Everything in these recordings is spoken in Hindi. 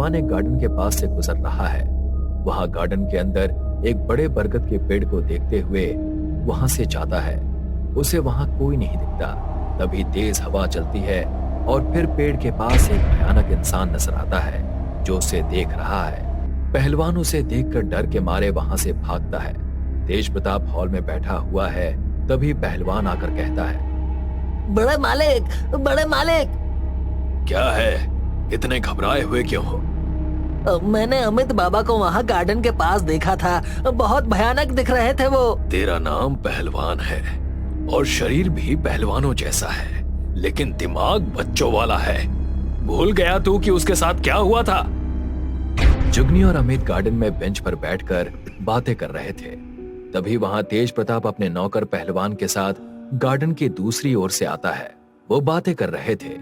पहलवान एक गार्डन के पास से गुजर रहा है। वहां गार्डन के अंदर एक बड़े बरगद के पेड़ को देखते हुए वहां से जाता है। उसे वहां कोई नहीं दिखता। तभी तेज हवा चलती है और फिर पेड़ के पास एक भयानक इंसान नजर आता है जो उसे देख रहा है। पहलवान उसे देखकर डर के मारे वहां से भागता है। तेज प्रताप हॉल में बैठा हुआ है। तभी पहलवान आकर कहता है, बड़े मालिक, बड़े मालिक। क्या है, इतने घबराए हुए क्यों हो? मैंने अमित बाबा को वहाँ गार्डन के पास देखा था। बहुत भयानक दिख रहे थे वो। तेरा नाम पहलवान है और शरीर भी पहलवानों जैसा है, लेकिन दिमाग बच्चों वाला है। भूल गया तू कि उसके साथ क्या हुआ था? जुगनी और अमित गार्डन में बेंच पर बैठकर बातें कर रहे थे। तभी वहां तेज प्रताप अपने नौकर पहलवान के साथ गार्डन की दूसरी ओर से आता है। वो बातें कर रहे थे।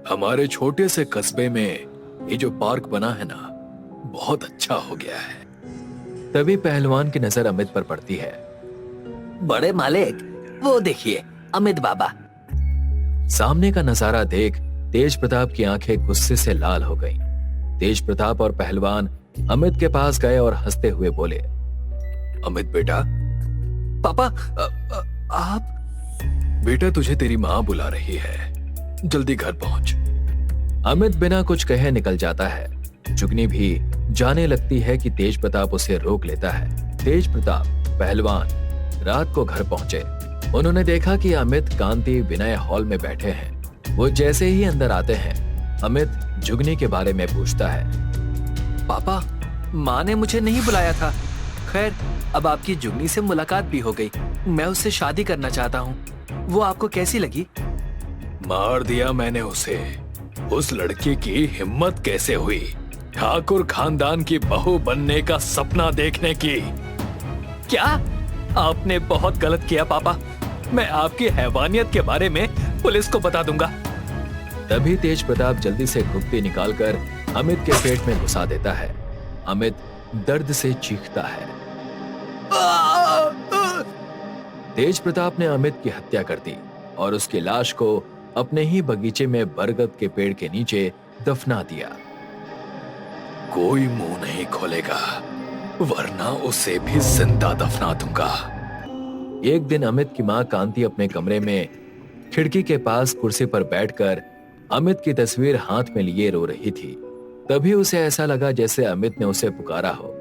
हमारे छोटे से कस्बे में ये जो पार्क बना है ना, बहुत अच्छा हो गया है। तभी पहलवान की नजर अमित पर पड़ती है। बड़े मालिक, वो देखिए अमित बाबा। सामने का नजारा देख तेज प्रताप की आंखें गुस्से से लाल हो गईं। तेज प्रताप और पहलवान अमित के पास गए और हंसते हुए बोले, अमित बेटा। पापा, आप? बेटा, तुझे तेरी माँ बुला रही है, जल्दी घर पहुंच। अमित बिना कुछ कहे निकल जाता है। जुगनी भी जाने लगती है कि तेज प्रताप उसे रोक लेता है। तेज प्रताप, पहलवान रात को घर पहुंचे। उन्होंने देखा कि अमित, कांति, विनय हॉल में बैठे हैं। वो जैसे ही अंदर आते हैं, अमित जुगनी के बारे में पूछता है। पापा, माँ ने मुझे नहीं बुलाया था। खैर, अब आपकी जुगनी से मुलाकात भी हो गई। मैं उससे शादी करना चाहता हूँ। वो आपको कैसी लगी? मार दिया मैंने उसे। उस लड़की की हिम्मत कैसे हुई ठाकुर खानदान की बहू बनने का सपना देखने की? क्या? आपने बहुत गलत किया पापा। मैं आपकी हैवानियत के बारे में पुलिस को बता दूंगा। तभी तेज प्रताप जल्दी से गुप्ती निकालकर अमित के पेट में घुसा देता है। अमित दर्द से चीखता है। तेज प्रताप ने अमित की हत्या कर दी और उसकी लाश को अपने ही बगीचे में बरगद के पेड़ के नीचे दफना दिया। कोई मुंह नहीं खोलेगा, वरना उसे भी जिंदा दफना दूंगा। एक दिन अमित की मां कांति अपने कमरे में खिड़की के पास कुर्सी पर बैठकर अमित की तस्वीर हाथ में लिए रो रही थी। तभी उसे ऐसा लगा जैसे अमित ने उसे पुकारा हो।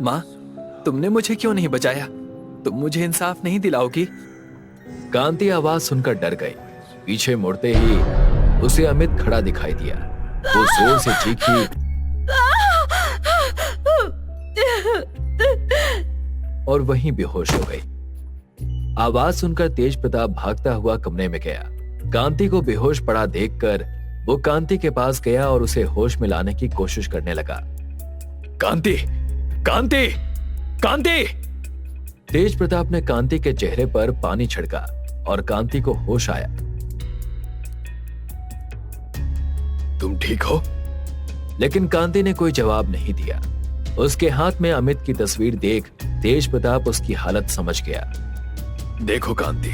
माँ, तुमने मुझे क्यों नहीं बचाया? तुम मुझे इंसाफ नहीं दिलाओगी? कांति आवाज सुनकर डर गई। पीछे मुड़ते ही उसे अमित खड़ा दिखाई दिया। वो जोर से चीखी और वहीं बेहोश हो गई। आवाज सुनकर तेज प्रताप भागता हुआ कमरे में गया। कांति को बेहोश पड़ा देखकर वो कांति के पास गया और उसे होश में लाने की कोशिश करने लगा। कांति, कांति, कांति! तेज प्रताप ने कांति के चेहरे पर पानी छिड़का और कांति को होश आया। तुम ठीक हो? लेकिन कांति ने कोई जवाब नहीं दिया। उसके हाथ में अमित की तस्वीर देख तेज प्रताप उसकी हालत समझ गया। देखो कांति,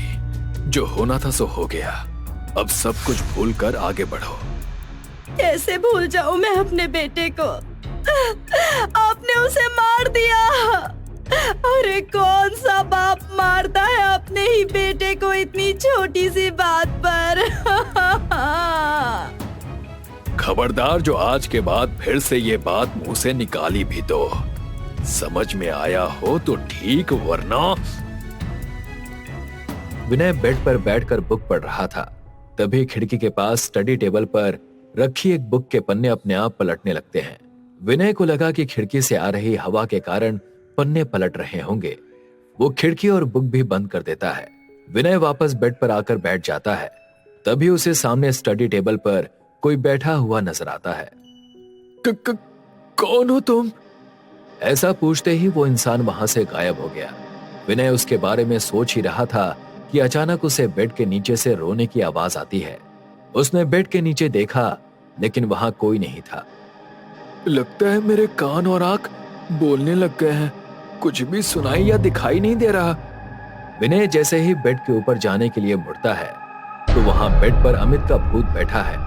जो होना था सो हो गया। अब सब कुछ भूलकर आगे बढ़ो। कैसे भूल जाऊं मैं अपने बेटे को? आपने उसे मार दिया। अरे कौन सा बाप मारता है अपने ही बेटे को इतनी छोटी सी बात पर? खबरदार, जो आज के बाद फिर से ये बात मुंह से निकाली भी तो समझ में आया हो तो ठीक, वरना। विनय बेड पर बैठकर बुक पढ़ रहा था। तभी खिड़की के पास स्टडी टेबल पर रखी एक बुक के पन्ने अपने आप पलटने लगते हैं। विनय को लगा कि खिड़की से आ रही हवा के कारण पन्ने पलट रहे होंगे। वो खिड़की और बुक भी बंद कर देता है। विनय वापस बेड पर आकर बैठ जाता है। तभी उसे सामने स्टडी टेबल पर कोई बैठा हुआ नजर आता है। कौन हो तुम? ऐसा पूछते ही वो इंसान वहां से गायब हो गया। विनय उसके बारे में सोच ही रहा था कि अचानक उसे बेड के नीचे से रोने की आवाज आती है। उसने बेड के नीचे देखा, लेकिन वहां कोई नहीं था। लगता है मेरे कान और आंख बोलने लग गए हैं। कुछ भी सुनाई या दिखाई नहीं दे रहा। विनय जैसे ही बेड के ऊपर जाने के लिए मुड़ता है, तो वहां बेड पर अमित का भूत बैठा है।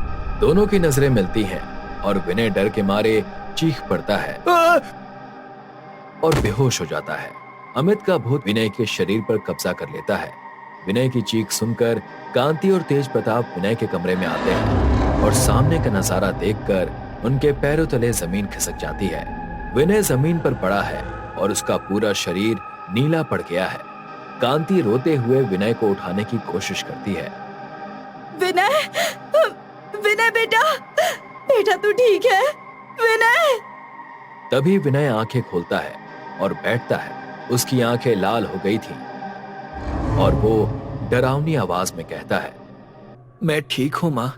दोनों की नजरें मिलती हैं। और विनय डर के मारे चीख पड़ता है और बेहोश हो जाता है। अमित का भूत विनय के शरीर पर कब्जा कर लेता है। विनय की चीख सुनकर कांति और तेज प्रताप विनय के कमरे में आते हैं और सामने का नजारा देखकर उनके पैरों तले जमीन खिसक जाती है। विनय जमीन पर पड़ा है और उसका पूरा शरीर नीला पड़ गया है। कांति रोते हुए विनय को उठाने की कोशिश करती है। विनय, विनय बेटा, बेटा तू ठीक है? विनय। तभी विनय आंखें खोलता है और बैठता है। उसकी आंखें लाल हो गई थीं और वो डरावनी आवाज में कहता है, मैं ठीक हूं मां।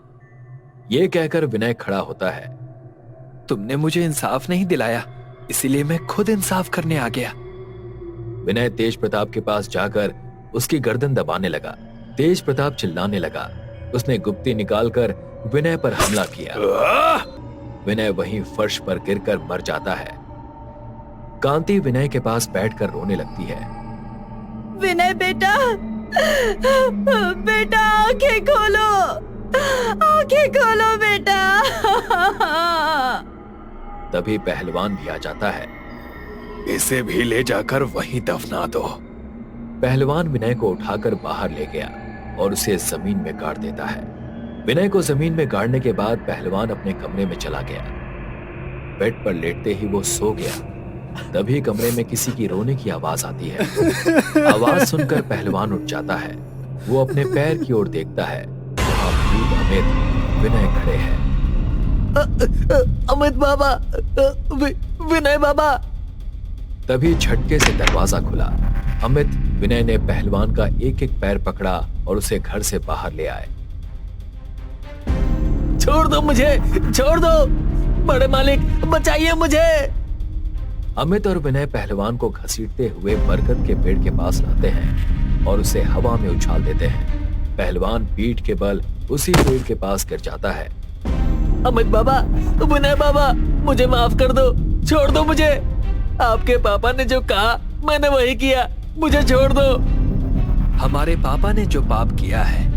ये कहकर विनय खड़ा होता है। तुमने मुझे इंसाफ नहीं दिलाया, इसीलिए मैं खुद इंसाफ करने आ गया। विनय तेज प्रताप के पास जाकर उसकी गर्दन दबाने लगा। तेज प्रताप चिल्लाने लगा। उसने गुप्ती निकालकर विनय पर हमला किया। विनय वहीं फर्श पर गिरकर मर जाता है। कांति विनय के पास बैठकर रोने लगती है। विनय बेटा, बेटा आंखें खोलो, आंखें खोलो बेटा। तभी पहलवान भी आ जाता है। इसे भी ले जाकर वहीं दफना दो। पहलवान विनय को उठाकर बाहर ले गया और उसे जमीन में गाड़ देता है। विनय को जमीन में गाड़ने के बाद पहलवान अपने कमरे में चला गया। बेड पर लेटते ही वो सो गया। तभी कमरे में किसी की रोने की आवाज आती है। आवाज सुनकर पहलवान उठ जाता है। वो अपने पैर की ओर देखता है। वहां भूत अमित विनय खड़े हैं। अमित बाबा, विनय बाबा। तभी झटके से दरवाजा खुला। अमित विनय ने पहलवान का एक एक पैर पकड़ा और उसे घर से बाहर ले आए। छोड़ दो मुझे, छोड़ दो, बड़े मालिक बचाइए मुझे। अमित और विनय पहलवान को घसीटते हुए बरगद के पेड़ के पास लाते हैं और उसे हवा में उछाल देते हैं। पहलवान पीठ के बल उसी पेड़ के पास गिर जाता है। अमित बाबा, विनय बाबा, मुझे माफ कर दो, छोड़ दो मुझे। आपके पापा ने जो कहा मैंने वही किया, मुझे छोड़ दो। हमारे पापा ने जो पाप किया है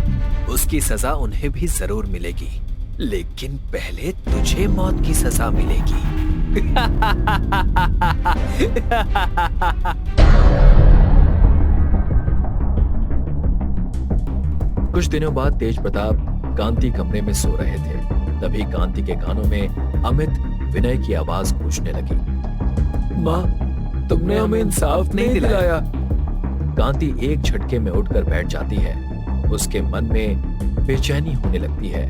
उसकी सजा उन्हें भी जरूर मिलेगी, लेकिन पहले तुझे मौत की सजा मिलेगी। कुछ दिनों बाद तेज प्रताप कांति कमरे में सो रहे थे। तभी कांति के कानों में अमित विनय की आवाज गूंजने लगी। माँ, तुमने हमें इंसाफ नहीं दिलाया। कांति एक झटके में उठकर बैठ जाती है। उसके मन में बेचैनी होने लगती है।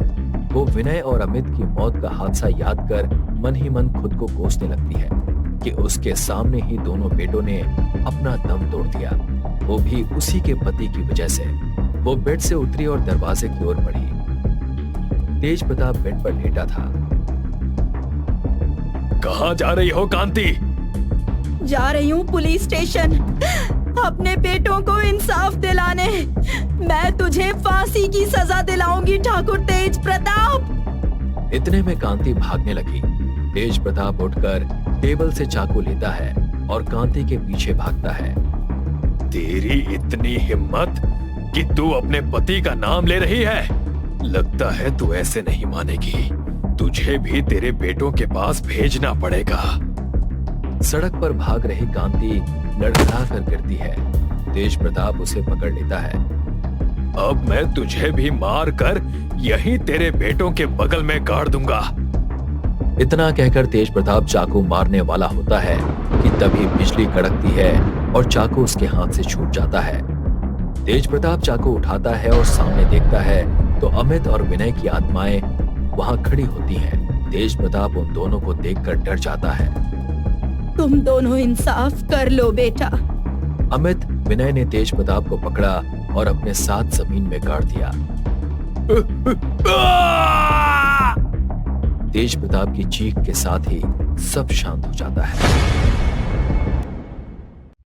वो विनय और अमित की मौत का हादसा याद कर मन ही मन खुद को कोसने लगती है कि उसके सामने ही दोनों बेटों ने अपना दम तोड़ दिया, वो भी उसी के पति की वजह से। वो बेड से उतरी और दरवाजे की ओर बढ़ी। तेज प्रताप बेड पर लेटा था। कहाँ जा रही हो कांति? जा रही हूँ पुलिस स्टेशन, अपने बेटों को इंसाफ दिलाने। मैं तुझे फांसी की सजा दिलाऊंगी ठाकुर तेज प्रताप। इतने में कांति भागने लगी। तेज प्रताप उठकर टेबल से चाकू लेता है और कांति के पीछे भागता है। तेरी इतनी हिम्मत कि तू अपने पति का नाम ले रही है? लगता है तू ऐसे नहीं मानेगी। तुझे भी तेरे बेटों के पास भेजना पड़ेगा। सड़क पर भाग रही कांति लड़खड़ा कर गिरती है। तेज प्रताप उसे पकड़ लेता है। अब मैं तुझे भी मार कर यहीं तेरे बेटों के बगल में गाड़ दूंगा। इतना कहकर तेज प्रताप चाकू मारने वाला होता है कि तभी बिजली कड़कती है और चाकू उसके हाथ से छूट जाता है। तेज प्रताप चाकू उठाता है और सामने देखता है तो अमित और विनय की आत्माएं वहां खड़ी होती हैं। तेज प्रताप उन दोनों को देखकर डर जाता है। तुम दोनों इंसाफ कर लो बेटा। अमित विनय ने तेज प्रताप को पकड़ा और अपने साथ जमीन में गाड़ दिया। तेज प्रताप की चीख के साथ ही सब शांत हो जाता है।